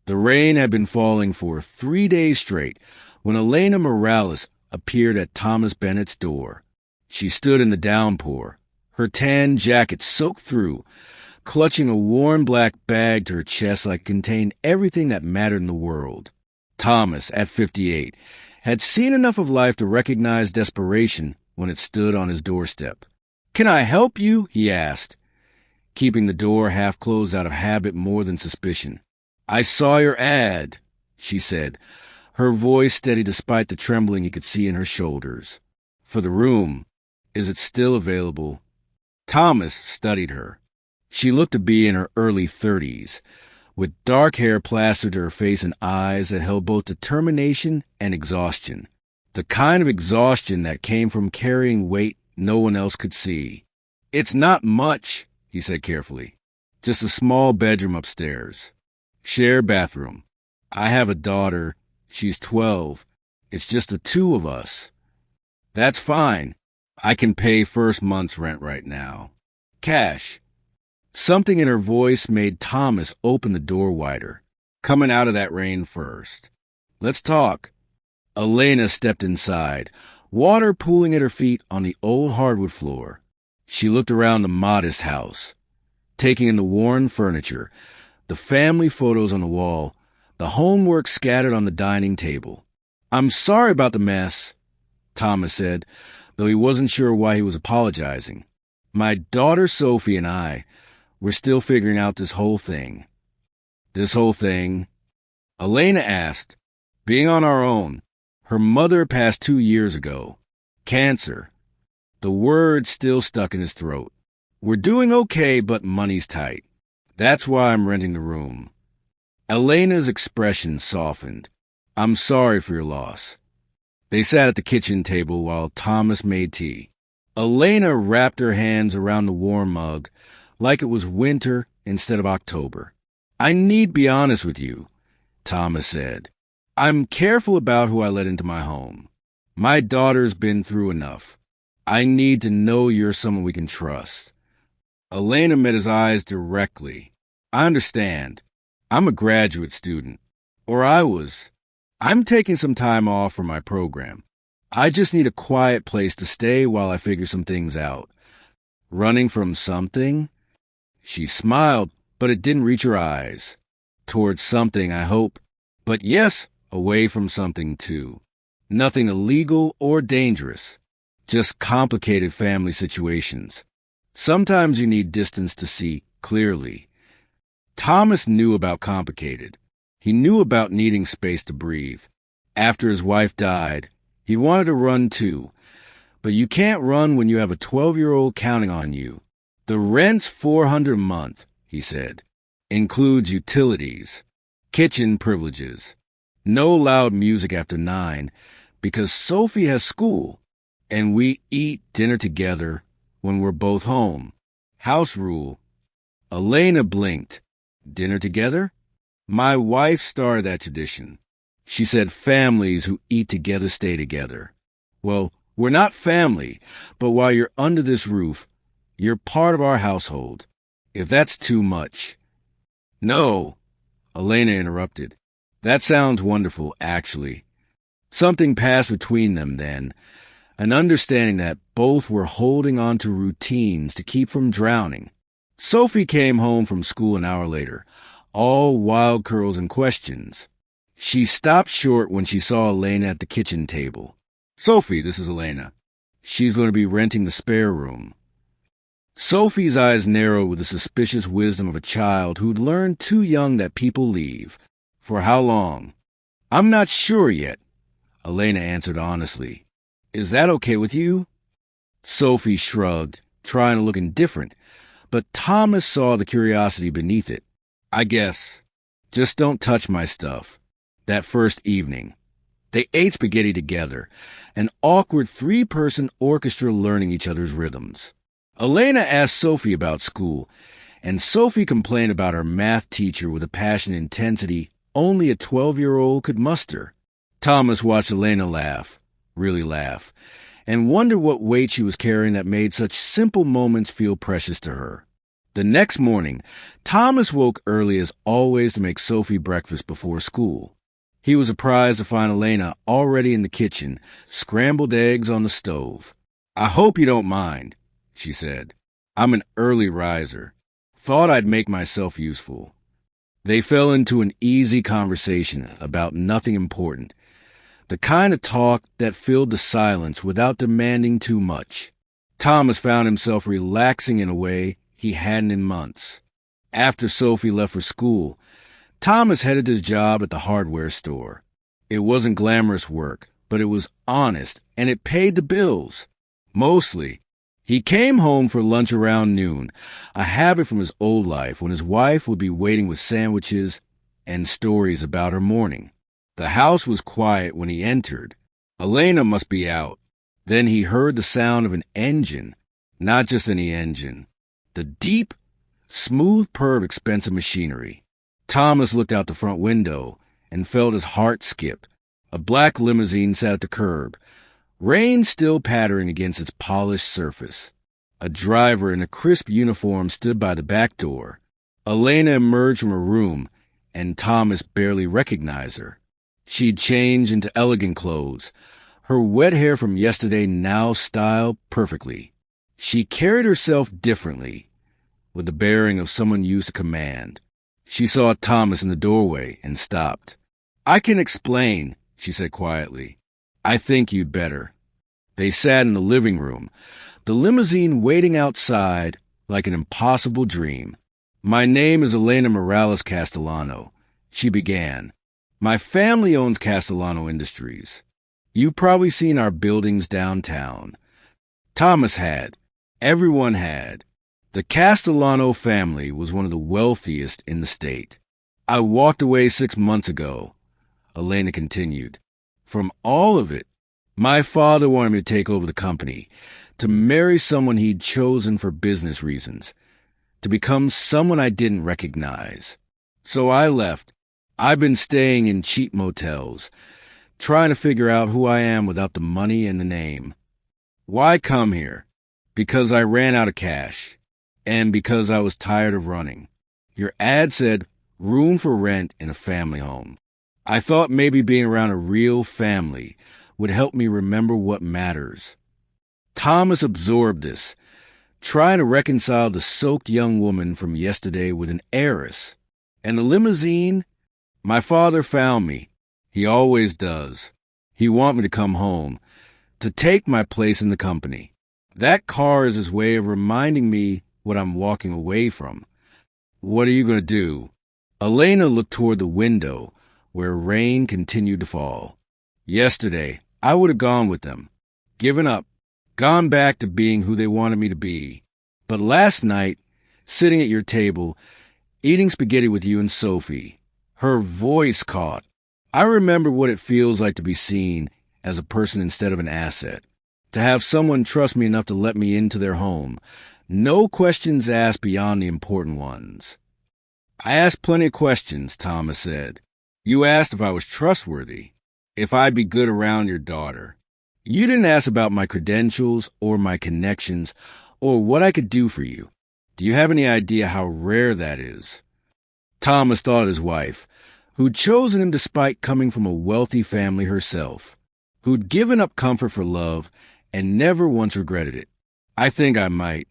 The rain had been falling for 3 days straight when Elena Morales appeared at Thomas Bennett's door. She stood in the downpour, her tan jacket soaked through, clutching a worn black bag to her chest like it contained everything that mattered in the world. Thomas, at 58, had seen enough of life to recognize desperation when it stood on his doorstep. "Can I help you?" he asked, keeping the door half closed out of habit more than suspicion. "I saw your ad," she said, her voice steady despite the trembling he could see in her shoulders. "For the room. Is it still available?" Thomas studied her. She looked to be in her early 30s, with dark hair plastered to her face and eyes that held both determination and exhaustion. The kind of exhaustion that came from carrying weight no one else could see. "It's not much," he said carefully. "Just a small bedroom upstairs. Shared bathroom. I have a daughter. She's 12. It's just the two of us." "That's fine. I can pay first month's rent right now. Cash." Something in her voice made Thomas open the door wider, coming out of that rain first. "Let's talk." Elena stepped inside, water pooling at her feet on the old hardwood floor. She looked around the modest house, taking in the worn furniture, the family photos on the wall, the homework scattered on the dining table. "I'm sorry about the mess," Thomas said, though he wasn't sure why he was apologizing. "My daughter Sophie and I, we're still figuring out this whole thing." "This whole thing?" Elena asked. "Being on our own. Her mother passed 2 years ago. Cancer." The word still stuck in his throat. "We're doing okay, but money's tight. That's why I'm renting the room." Elena's expression softened. "I'm sorry for your loss." They sat at the kitchen table while Thomas made tea. Elena wrapped her hands around the warm mug like it was winter instead of October. "I need be honest with you," Thomas said. "I'm careful about who I let into my home. My daughter's been through enough. I need to know you're someone we can trust." Elena met his eyes directly. "I understand. I'm a graduate student. Or I was. I'm taking some time off from my program. I just need a quiet place to stay while I figure some things out." "Running from something?" She smiled, but it didn't reach her eyes. "Towards something, I hope. But yes, away from something, too. Nothing illegal or dangerous. Just complicated family situations. Sometimes you need distance to see clearly." Thomas knew about complicated. He knew about needing space to breathe. After his wife died, he wanted to run too. But you can't run when you have a 12-year-old counting on you. "The rent's $400 a month," he said. "Includes utilities, kitchen privileges, no loud music after 9, because Sophie has school, and we eat dinner together when we're both home. House rule." Elena blinked. "Dinner together?" "My wife started that tradition. She said families who eat together stay together. Well, we're not family, but while you're under this roof, you're part of our household. If that's too much." "No," Elena interrupted. "That sounds wonderful, actually." Something passed between them then, an understanding that both were holding on to routines to keep from drowning. Sophie came home from school an hour later, all wild curls and questions. She stopped short when she saw Elena at the kitchen table. "Sophie, this is Elena. She's going to be renting the spare room." Sophie's eyes narrowed with the suspicious wisdom of a child who'd learned too young that people leave. "For how long?" "I'm not sure yet," Elena answered honestly. "Is that okay with you?" Sophie shrugged, trying to look indifferent, but Thomas saw the curiosity beneath it. "I guess. Just don't touch my stuff." That first evening, they ate spaghetti together, an awkward 3-person orchestra learning each other's rhythms. Elena asked Sophie about school, and Sophie complained about her math teacher with a passion and intensity only a 12-year-old could muster. Thomas watched Elena laugh, really laugh, and wondered what weight she was carrying that made such simple moments feel precious to her. The next morning, Thomas woke early as always to make Sophie breakfast before school. He was surprised to find Elena already in the kitchen, scrambled eggs on the stove. "I hope you don't mind," she said. "I'm an early riser. Thought I'd make myself useful." They fell into an easy conversation about nothing important, the kind of talk that filled the silence without demanding too much. Thomas found himself relaxing in a way he hadn't in months. After Sophie left for school, Thomas headed to his job at the hardware store. It wasn't glamorous work, but it was honest, and it paid the bills. Mostly. He came home for lunch around noon, a habit from his old life when his wife would be waiting with sandwiches and stories about her morning. The house was quiet when he entered. Elena must be out. Then he heard the sound of an engine, not just any engine. The deep, smooth purr of expensive machinery. Thomas looked out the front window and felt his heart skip. A black limousine sat at the curb, rain still pattering against its polished surface. A driver in a crisp uniform stood by the back door. Elena emerged from her room, and Thomas barely recognized her. She'd changed into elegant clothes, her wet hair from yesterday now styled perfectly. She carried herself differently, with the bearing of someone used to command. She saw Thomas in the doorway and stopped. "I can explain," she said quietly. "I think you'd better." They sat in the living room, the limousine waiting outside like an impossible dream. "My name is Elena Morales Castellano," she began. "My family owns Castellano Industries. You've probably seen our buildings downtown." Thomas had. Everyone had. The Castellano family was one of the wealthiest in the state. "I walked away 6 months ago," Elena continued. "From all of it. My father wanted me to take over the company, to marry someone he'd chosen for business reasons, to become someone I didn't recognize. So I left. I've been staying in cheap motels, trying to figure out who I am without the money and the name. Why come here? Because I ran out of cash, and because I was tired of running. Your ad said room for rent in a family home. I thought maybe being around a real family would help me remember what matters." Thomas absorbed this, trying to reconcile the soaked young woman from yesterday with an heiress. And the limousine? "My father found me. He always does. He wanted me to come home, to take my place in the company. That car is his way of reminding me what I'm walking away from." "What are you going to do?" Elena looked toward the window, where rain continued to fall. "Yesterday, I would have gone with them, given up, gone back to being who they wanted me to be. But last night, sitting at your table, eating spaghetti with you and Sophie, her voice caught. I remember what it feels like to be seen as a person instead of an asset, to have someone trust me enough to let me into their home. No questions asked beyond the important ones." "I asked plenty of questions," Thomas said. "You asked if I was trustworthy, if I'd be good around your daughter. You didn't ask about my credentials or my connections or what I could do for you. Do you have any idea how rare that is?" Thomas thought of his wife, who'd chosen him despite coming from a wealthy family herself, who'd given up comfort for love and never once regretted it. "I think I might.